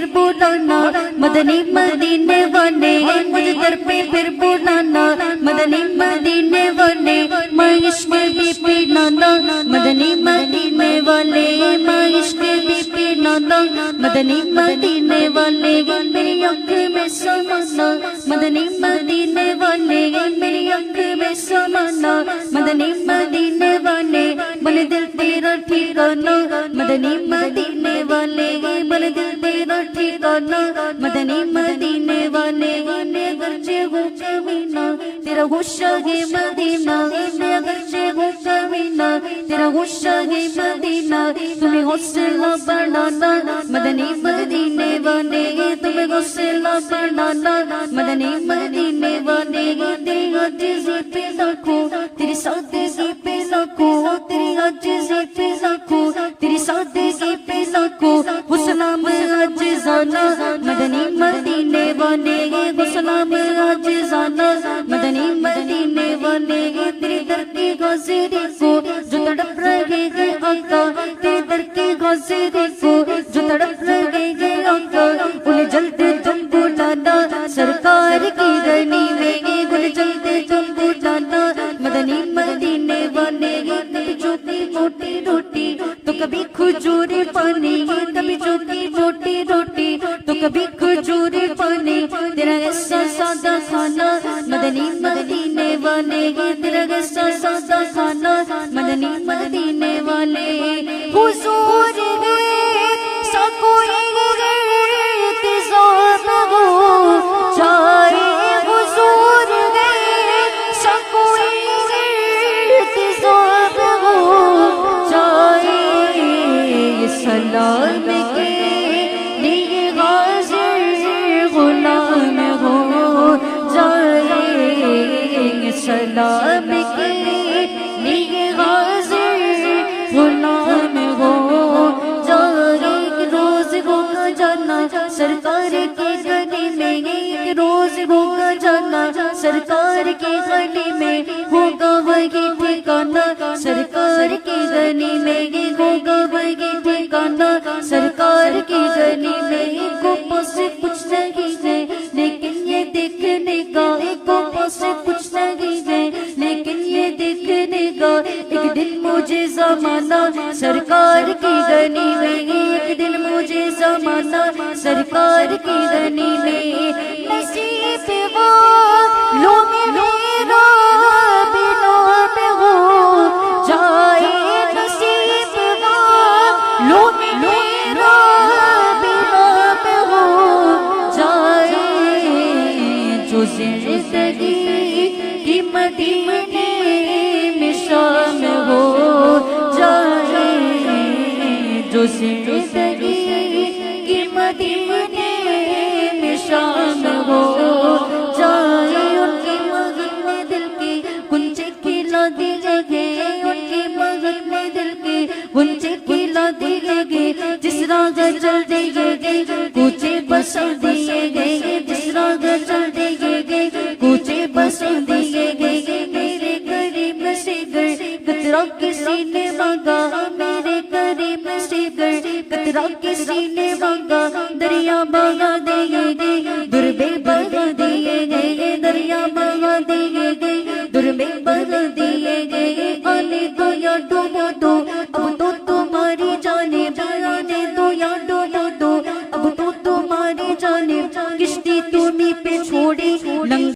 پھر بلانا مدنی مدینے والے مجھے در پہ پھر بلانا مدنی مدینے والے میں عشق بھی پلانا مدنی مدینے والے میں عشق بھی پلانا مدنی مدینے والے میری آنکھ میں سمانا مدنی مدینے والے میری آنکھ میں سمانا مدنی مدینے والے من دل تیرا ٹھکانا مدنی مدینے والے من دل تیرا ٹھکانا مدنی مدینے والے اگرچہ ہوں کمینہ تیرا عاشق مدینہ میں اگرچہ ہوں کمینہ تیرا عاشق مدینہ تمہیں حوصلہ بڑھانا مدنی مدینے والے تمہیں حوصلہ بڑھانا مدنی مدینے والے تیری عاجزی پہ لاکھوں تیری سادگی پہ لاکھوں تیری عاجزی پہ لاکھوں تیری سادگی پہ لاکھوں سلام عاجزانہ مدنی مدینے والے سلام عاجزانہ مدنی مدینے والے تیری در کی حاضری کو جو تڑپ رہے ہیں آقا تیری در کی حاضری کو جو تڑپ رہے ہیں آقا انہیں جلد تم بلانا سرکار کی رنی میں انہیں جلد تم بلانا مدنی مدینے والے کبھی چھوٹی موٹی روٹی تو کبھی کھجور پانی کبھی چھوٹی موٹی روٹی تو کبھی کھجور پانی تیرا ایسا سادہ کھانا مدنی مدینے والے تیرا ایسا سادہ کھانا مدنی مدینے والے حضور ہے سا کوئی انتظام ہو جائے حضور ہے سا کوئی انتظام ہو جائے سلام کے لیے حاضر غلام ہو جائے سلام کے لیے حاضر غلام ہو جائے روز ہوگا جانا سرکار کی گلی میں ایک روز ہوگا جانا سرکار کی گلی میں ہوگا وہی ٹھکانا سرکار کی گلی میں ہوگا وہی ٹھکانا سرکار کی گلی میں کو سے کچھ نہیں ہے لیکن یہ دیکھنے کا کو سے کچھ نہیں ہے لیکن یہ دیکھنے کا ایک دن مجھے زمانہ سرکار کی گلی میں ایک دن مجھے زمانہ سرکار کی گلی میں نصیب وہ لو میرا بنا میں ہو جائے نصیب وہ لو میرا بنا میں ہو جائے جو زندگی کی مدینے میں شام ہو جائے جو زندگی کی مدینے میں شام ہو جائے ان کی مغن میں دل کی کنچے کھلا دی لگے ان کی مغن میں دل کی کنچے کھلا دی لگے جس راہ چل دیے گئے کوچے بس دیے گئے جس راہ چل دیے گئے کوچے بس دیے گئے میرے قریب سے گئے قطرہ کسی نے مانگا میرے قریب سے گئے قطرہ کسی نے مانگا دریا بہا دیے گئے دربے بہا دیے گئے دریا بہا دیے گئے دربے بہا دیے گئے آنے دو یا ڈوبو دو اب تو